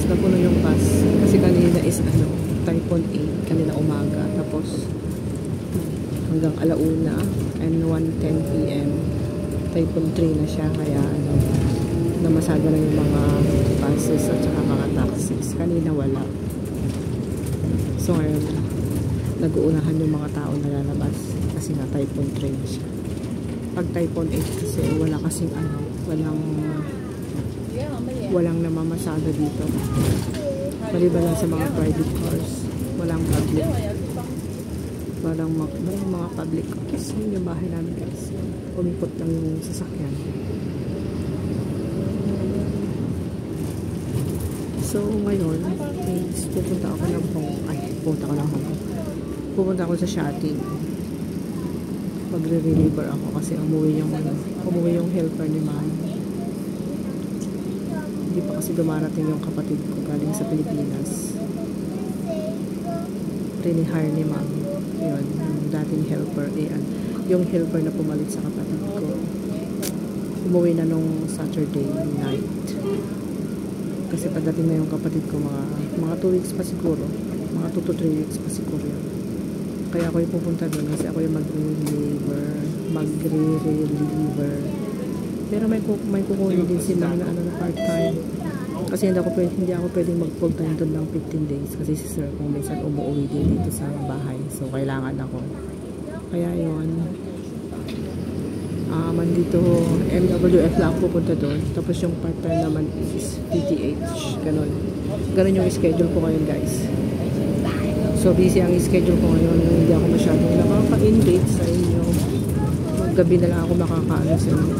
napuno yung bus. Kasi kanina is Typhoon 8 kanina umaga. Tapos hanggang alauna and 1:10 PM Typhoon 3 na siya. Kaya namasada na yung mga buses at saka mga taxis. Kanina wala. So ngayon nag-uunahan yung mga tao na lalabas kasi nga Typhoon 3 na siya. Pag Typhoon 8 kasi wala kasing walang namamasada dito. Maliban lang sa mga private cars. Walang public. Walang mga public cars. Yun yung bahay namin guys. Umikot lang yung sasakyan. So ngayon pupunta ako ng pupunta ako sa Shating. Magre-reliever ako kasi umuwi yung helper ni ma'am. Hindi pa kasi dumarating yung kapatid ko galing sa Pilipinas. Hire ni ma'am. Yun, yung dating helper. Yung helper na pumalit sa kapatid ko. Umuwi na nung Saturday night. Kasi pagdating na yung kapatid ko mga 2 weeks pa siguro. Mga 2 to 3 weeks pa siguro yun. Kaya ako yung pupunta doon kasi ako yung magre-reliever. Pero may kukunin din sila na part-time. Kasi hindi ako pwedeng mag full-time doon ng 15 days. Kasi si sir kung minsan umuwi din dito sa bahay. So, kailangan ako. Kaya yun. Mandito, MWF lang pupunta doon. Tapos yung part-time naman is PTH. Ganon yung schedule ko ngayon guys. So, busy ang schedule ko ngayon. Hindi ako masyadong nakaka-invite sa inyo. Gabi na lang ako makakaano sa inyo.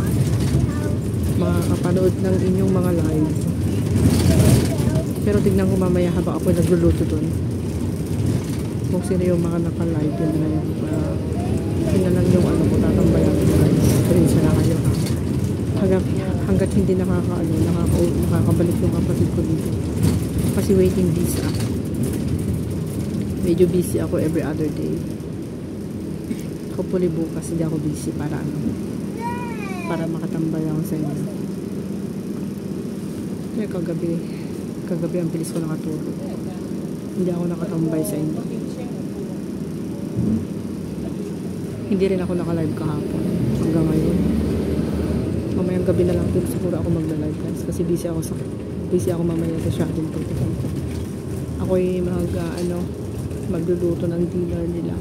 Makakapanood ng inyong mga live. Pero tignan ko mamaya habang ako nagluluto doon. Kung sino yung mga naka-live yun na yun. Yun na lang yung ko tatambayan ko guys. Pasensya na kayo. Hanggat hindi nakakabalik yung kapatid ko dito. Kasi waiting visa. Medyo busy ako every other day. Hopefully bukas hindi ako busy para makatambay ako sa inyo. Kaya kagabi ang bilis ko nakatulog. Hindi ako nakatambay sa inyo. Hindi rin ako naka-live kahapon hanggang ngayon. Mamayang gabi na lang din siguro ako magla-live guys kasi busy ako mamaya sa shopping pagpupunta. Ako'y magluluto ng dinner nila.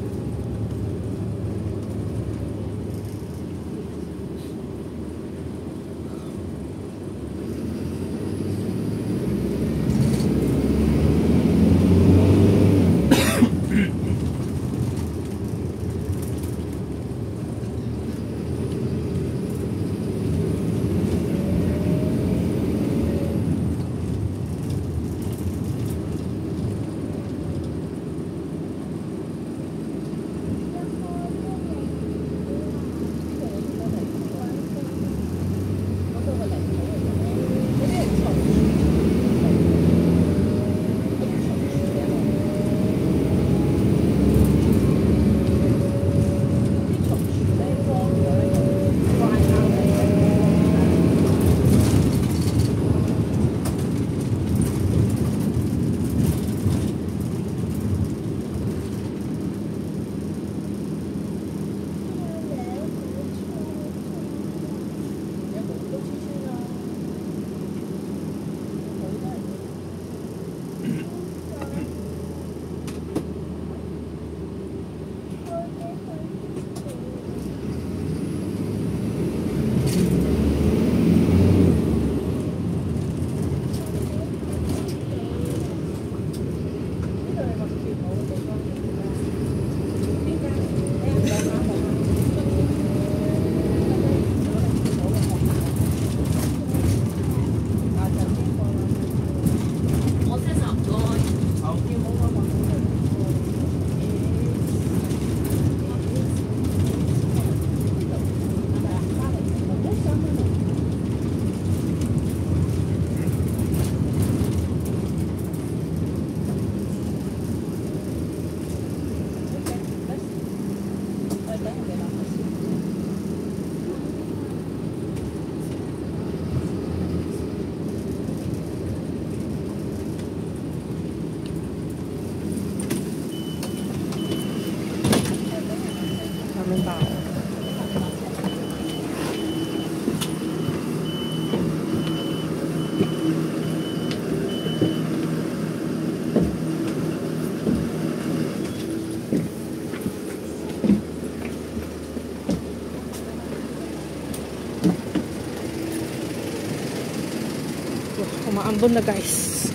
Ambon na guys.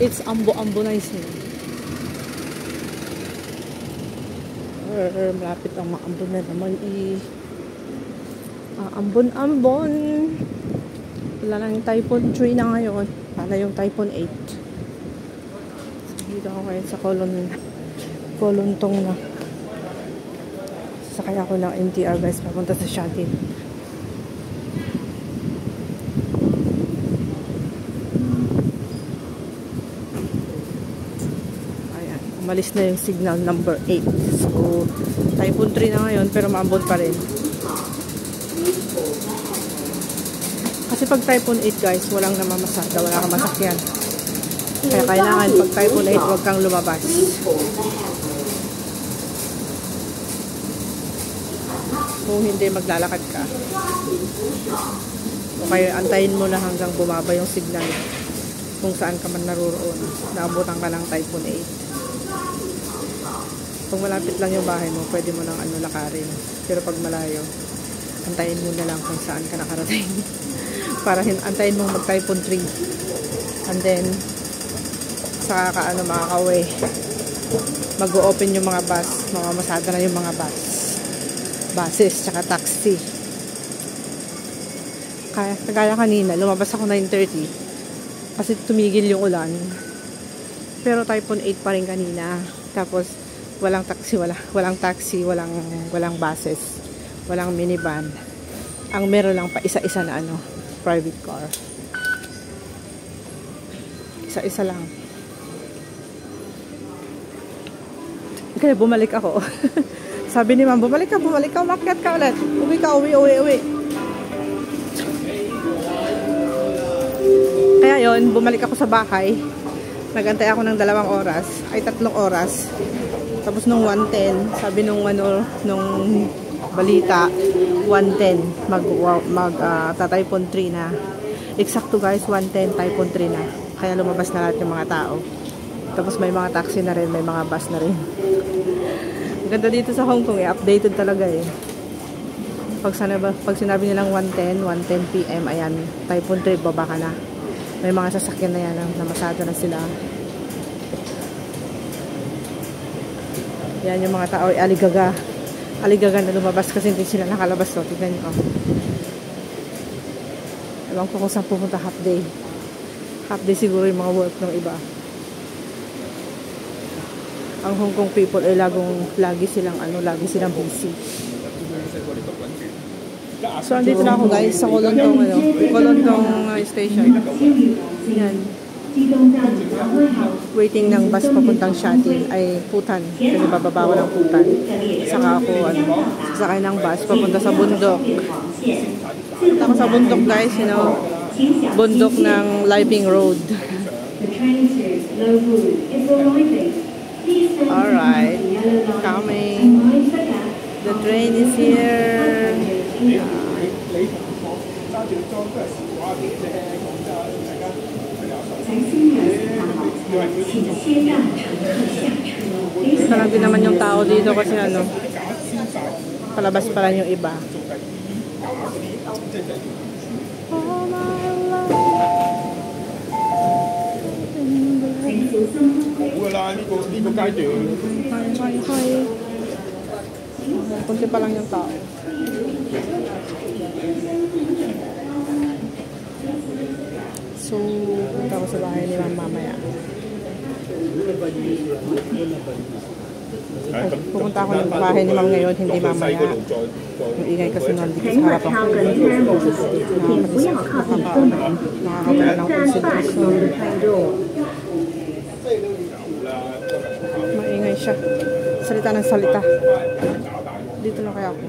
It's Ambo-Ambo na isip. Malapit ang maambon na naman Ambon-Ambon. Wala lang yung Typhoon 3 na ngayon. Wala yung Typhoon 8. So, dito ako ngayon sa Kolontong na. Sakay ako ng MTR guys. Papunta sa Shatin. Ayan. Umalis na yung signal number 8. So, Typhoon 3 na ngayon pero maambon pa rin. Kasi pag Typhoon 8 guys, walang namamasada, wala kang masakyan. Kaya kailangan pag Typhoon 8, huwag kang lumabas. Kung hindi, maglalakad ka. O kaya antayin mo na hanggang bumaba yung signal kung saan ka man naroon. Naabutan ka ng Typhoon 8. Pag malapit lang yung bahay mo, pwede mo nang lakarin. Pero pag malayo, antayin mo na lang kung saan ka nakarating. Para antayin mo mag-Typhoon 3. And then, saka ka makaka-uwi. Mag-o-open yung mga bus. Mamamasada na yung mga buses, tsaka taxi. Kaya kanina, lumabas ako 9:30. Kasi tumigil yung ulan. Pero Typhoon 8 pa rin kanina. Tapos, walang taxi, walang buses. Walang minivan. Ang meron lang pa isa-isa na private car. Isa-isa lang. Kaya bumalik ako. Sabi ni ma'am, bumalik ka, umakyat ka ulit. Uwi. Kaya yon, bumalik ako sa bahay. Nagantay ako ng 3 oras. Ay, 3 oras. Tapos nung 1:10, sabi nung balita, 1:10 Typhoon 3 na. Eksakto guys, 1:10 Typhoon 3 na. Kaya lumabas na lahat yung mga tao. Tapos may mga taxi na rin, may mga bus na rin. Ganda dito sa Hong Kong, updated talaga Pag sinabi nilang 1:10 PM, ayan, Typhoon 3, baba ka na. May mga sasakyan na yan, namasada na sila. Yan yung mga tao, aligaga na lumabas kasi hindi sila nakalabas. So, tignan nyo. Ewan ko kung saan pupunta half day siguro yung mga work ng iba. Ang Hong Kong people ay lagi silang busy. So, andito na ako guys sa Kolontong station. Yan. Waiting ng bus papuntang Shatin ay Putan. Kasi bababa ko ng Putan. Saka ako sasakay ng bus papunta sa bundok. Punta ako sa bundok guys, bundok ng Liping Road. Alright, coming. The train is here. Sarang din naman yung tao dito kasi palabas pa lang yung iba. Kunti pa lang yung tao. So, punta ko sa bahay ni Ma'am mamaya. Pupunta ako ng bahay ni Ma'am ngayon, hindi mamaya. Yung ingay kasi nandito sa harapan ko. Nakakawala ng concentration. Maingay siya. Salita ng salita. Dito na kaya ako.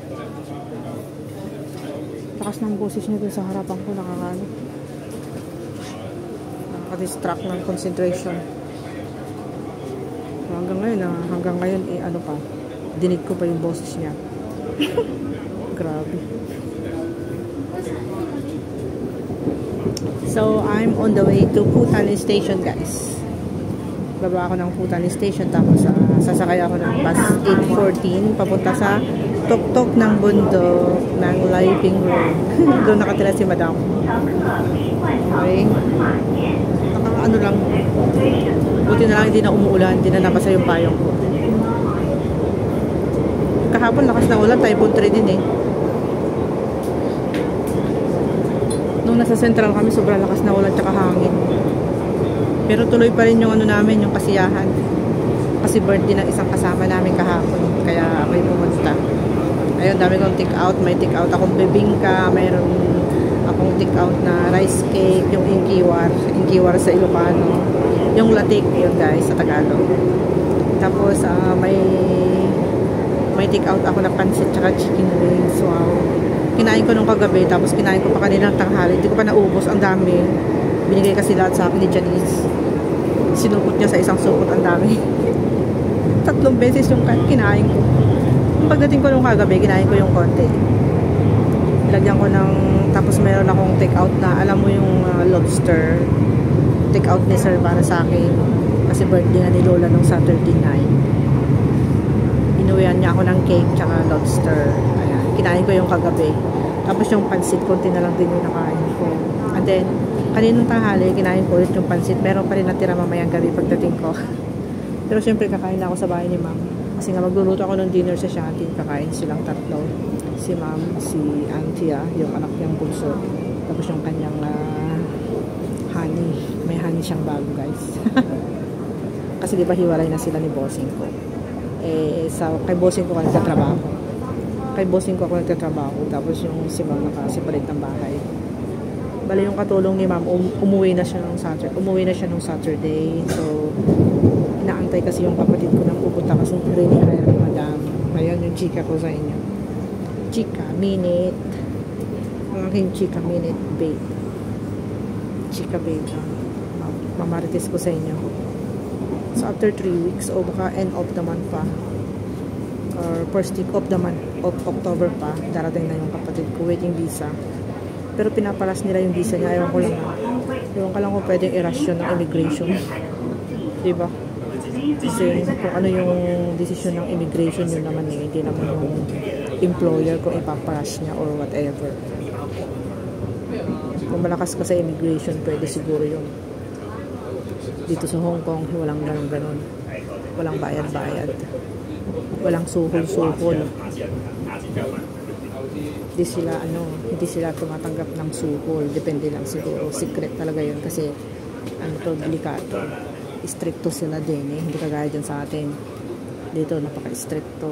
Takas ng boses niya dun sa harapan ko, nakaka-distract ng concentration. So, hanggang ngayon dinig ko pa yung boses niya. Grabe. So, I'm on the way to Putan Station guys. Baba ako ng Putan Station tapos sasakay ako ng bus 8:14 papunta sa tuktok ng bundok ng Liping Road. Doon nakatira si Madam. Okay. ano lang, buti na lang hindi na umuulan, hindi na nabasa yung payong ko. Kahapon lakas na ulan, typhoon 3 din eh. Nung nasa central kami, sobrang lakas na ulan tsaka hangin. Pero tuloy pa rin yung ano namin, yung kasiyahan. Kasi birthday ng isang kasama namin kahapon, kaya may pumunta. Ayun, dami kong take out. May take out akong bibingka, mayroon akong take out na rice cake, yung inkiwar sa Ilocano, yung latik, yun guys, sa Tagalog. Tapos may take out ako na pansit tsaka chicken wings. Wow. Kinain ko nung kagabi, tapos kinain ko pa kanina ng tanghali. Hindi ko pa naubos, ang dami. Binigay kasi lahat sa akin ni Janice. Sinupot niya sa isang supot, ang dami. 3 beses yung kinain ko. Pagdating ko nung kagabi, kinain ko yung konti. Lagyan ko ng, tapos meron akong take out na, alam mo yung lobster. Take out ni sir para sa akin. Kasi birthday nga ni Lola nung Saturday night. Inuwihan niya ako ng cake tsaka lobster. Ayan, kinain ko yung kagabi. Tapos yung pansit, konti na lang din yung nakain ko. And then, kaninong tanghali, kinain ko ulit yung pansit. Meron pa rin natira mamayang gabi pagdating ko. Pero syempre, kakain na ako sa bahay ni ma'am. Kasi nga magluluto ako ng dinner sa Shanty. Kakain silang 3. Si ma'am, si auntie, yung anak niyang bunso. Tapos yung kanyang honey. May honey siyang bago, guys. Kasi di ba hiwalay na sila ni bossing ko. Kay bossing ko ako nagtatrabaho. Tapos yung si ma'am nakasipalit ng bahay. Bali yung katulong ni ma'am, umuwi na siya nung Saturday. So, inaantay kasi yung kapatid ko nang pupunta kasi rini-hire ni madam. Ayan yung chika ko sa inyo. Chika minute. Ang aking chika minute babe. Chika babe. Mamarites ko sa inyo. So, after 3 weeks, o baka end of the month pa, or first week of the month of October pa, darating na yung kapatid ko, waiting visa. Pero pinapalas nila yung visa niya. Ewan ko lang kung pwedeng i-rush yun ng immigration. Diba? Kasi kung ano yung decision ng immigration, yun naman eh, hindi naman yung employer kung ipaparush niya or whatever. Kung malakas ka sa immigration, pwede siguro yun. Dito sa Hong Kong, walang ganun. Walang bayad-bayad. Walang suhol-suhol. Hindi sila tumatanggap ng suhol. Depende lang siguro. Secret talaga yun kasi delikado. Stricto sila din eh. Hindi kagaya dyan sa atin. Dito, napaka-stricto.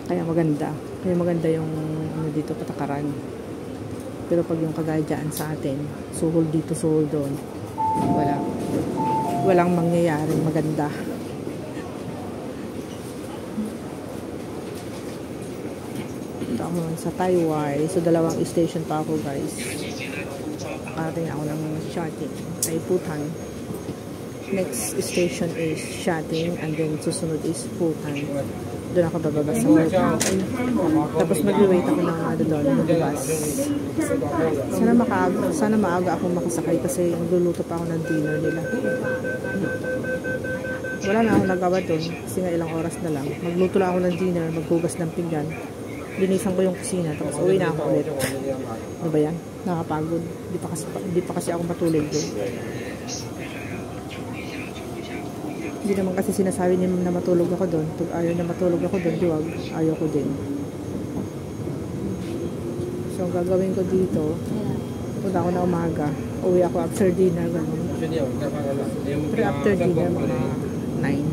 Kaya maganda yung dito patakaran. Pero pag yung kagaya dyan sa atin, suhol dito, suhol doon, walang mangyayaring maganda. Ito ako sa Taiwan. So, 2 station pa ako, guys. Nakarating ako ng Shating ay Putan. Next station is Shating, and then susunod is Putan. Doon ako bababa sa Putan. Tapos mag-wait ako ng doon ng bus. Sana maaga ako makasakay kasi magluluto pa ako ng dinner nila. Wala na ako nagawa doon kasi nga ilang oras na lang. Magluto lang ako ng dinner, maghugas ng pinggan. Linisan ko yung kusina, tapos uwi na ako ulit. Ano ba yan? Nakapagod. Di pa kasi ako matulog doon. Hindi naman kasi sinasabi niya na matulog ako doon. Pag ayaw na matulog ako doon, diwag, ayaw ko din. So, ang gagawin ko dito, punta ako na umaga. Uwi ako after dinner, gano'n. Pero after dinner, mga 9.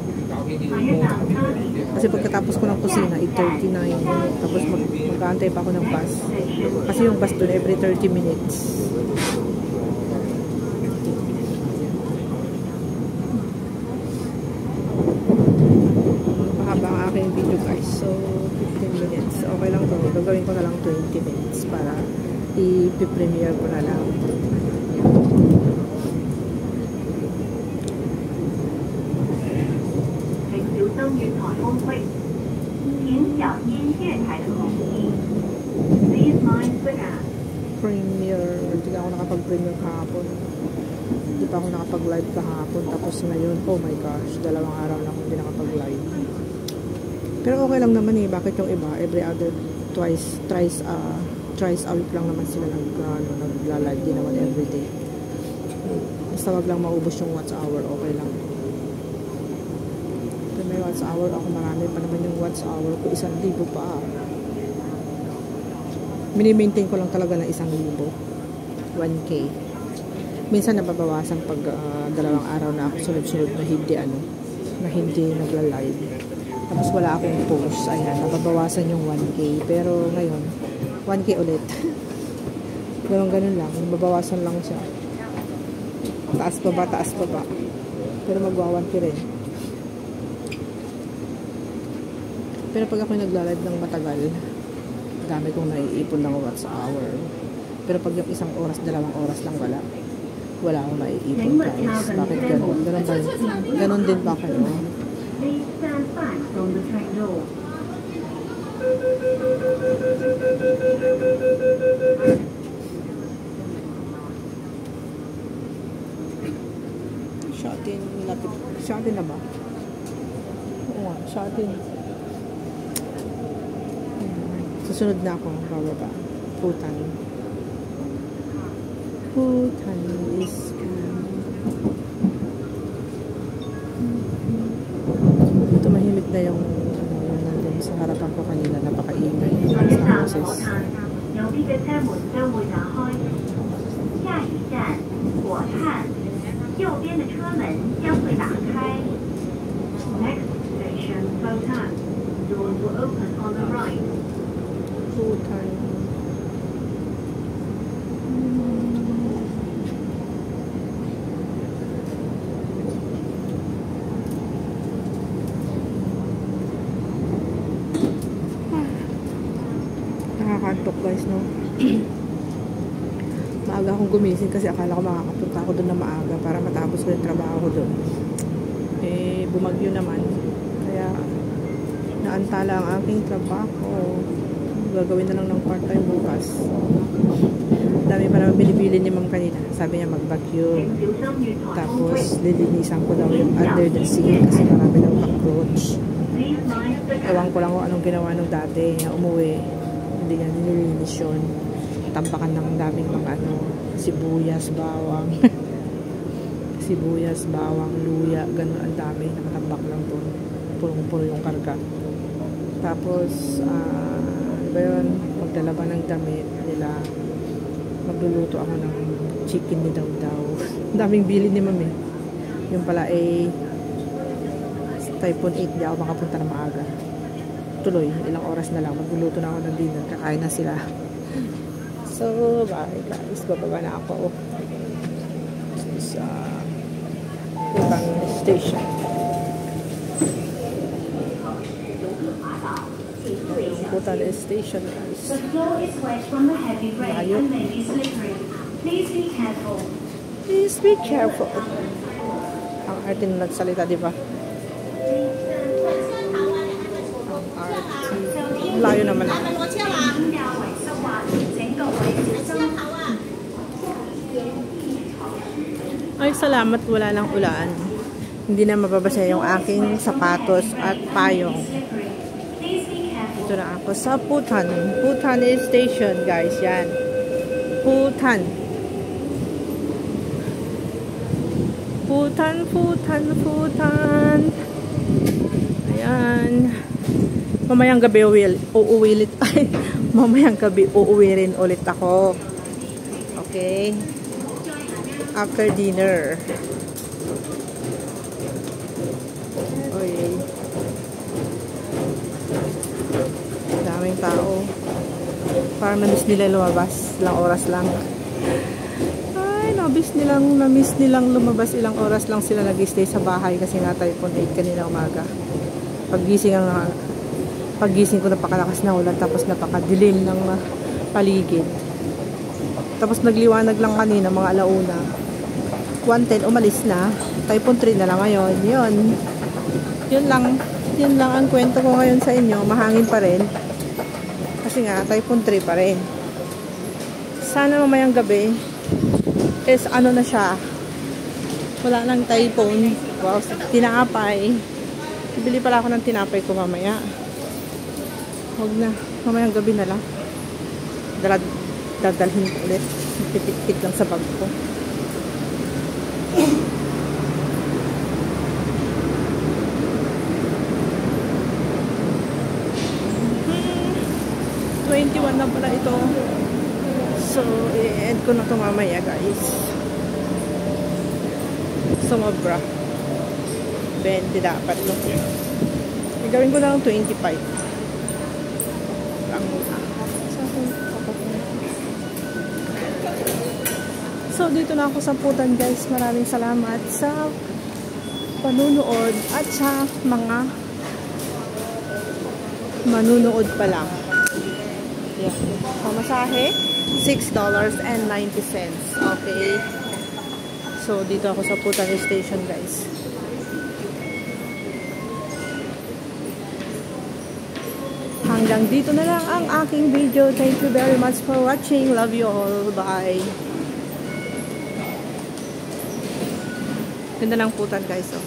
Kasi pagkatapos ko ng kusina, 8:39. Tapos mag-aantay pa ako ng bus. Kasi yung bus doon every 30 minutes. Mahaba ang aking video, guys. So, 15 minutes. Okay lang to. Gagawin ko na lang 20 minutes para i-premiere ko na lang. Premiere. Hindi ako nakapag-premiere kahapon. Hindi pa ako nakapag-live kahapon. Tapos ngayon, oh my gosh, 2 araw lang hindi nakapag-live. Pero okay lang naman eh. Bakit yung iba? Every other, thrice thrice a week lang naman sila nagla-live din naman everyday. Basta wag lang maubos yung watch hour, okay lang. Pero may watch hour ako, marami pa naman yung watch hour ko, 1,000 pa. Mini-maintain ko lang talaga na 1,000, 1K. Minsan nababawasan pag dalawang araw na ako sunod-sunod na hindi nagla-live. Tapos wala akong post, ayan, nababawasan yung 1K. Pero ngayon 1K ulit. Ganun lang, nababawasan lang siya. Taas pa ba. Pero magwa 1K rin. Pero pag ako nagla-live ng matagal, dami kong naiipon ng watch hour. Pero pag yung 1 oras, 2 oras lang wala akong maiipon, guys. Bakit ganun? Ganun din ba kayo? Shot in na ba? Oo nga, shot in. Susunod na ako, bababa. Putan is tumahimik na yung nandun sa harapan ko kanina, napakaingay sa boses. 右边的车门将会打开。Next station, Futan. Doors will open on the right. Futan. Nakakantok, guys, no? Maaga akong gumising kasi akala ko makakapunta ako doon na maaga para matapos ko yung trabaho ko doon. Eh, bumagyo naman. Kaya, naantala ang aking trabaho. Gagawin na lang ng part-time bukas. Dami pa naman binibili ni Ma'am kanina. Sabi niya mag-vacuum. Tapos, lilinisan ko daw yung under the sink kasi marami daw cockroach. Ewan ko lang kung anong ginawa nung dati. Umuwi. Hindi niya nililinis yun. Tampakan ng daming mga sibuyas, bawang luya, ganun ang dami, nakatambak lang doon, purong-puro yung karga. Tapos diba yun, magdalaban ng damit nila, magluluto ako ng chicken ni Daw. Daming bili ni Mami. Yung pala typhoon 8, di ako makapunta na maaga. Tuloy, ilang oras na lang, magluluto na ako ng dinner, kakain na sila. So, bye guys. Bababa na ako. This is Putan Station. Putan Station, guys. The floor is wet from the heavy rain and may be slippery. Please be careful. Please be careful. Ang arte na nagsalita, di ba? Ang arte. Layo naman. Ay, salamat, wala lang ulan. Hindi na mababasa yung aking sapatos at payong. Ito na ako sa Putan Station, guys. Yan. Putan. Ayan. Mamayang gabi uuwi rin ulit ako. Okay. After dinner. Okay. Daming tao. Parang na-miss nila lumabas. Ilang oras lang. Ay, na-miss nilang lumabas. Ilang oras lang sila nag-stay sa bahay kasi nga typhoon 8 kanina umaga. Paggising ko napakalakas na ulan tapos napakadilim ng paligid. Tapos nagliwanag lang kanina mga alauna. 1:10 umalis na. Typhoon 3 na lang ngayon. Yun lang ang kwento ko ngayon sa inyo. Mahangin pa rin. Kasi nga typhoon 3 pa rin. Sana mamayang gabi is ano na siya. Wala nang typhoon. Wow, tinapay. Bibili pala ako ng tinapay ko mamaya. Huwag na. Mamayang gabi na lang. dadalhin ko ulit. Pipit-pit lang sa bag ko. $21 na pala ito. So, i-end ko na ito mamaya, guys. Sumobra. 20 dapat, no? Gawin ko na lang 25. Lang muna. So, dito na ako sa putan, guys. Maraming salamat sa panunood at sa mga manunood pa lang. Yeah. Pamasahe, $6.90. Okay. So, dito ako sa Putan Station, guys. Hanggang dito na lang ang aking video. Thank you very much for watching. Love you all. Bye. Ganda ng putan, guys. Oh.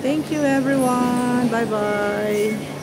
Thank you, everyone. Bye-bye.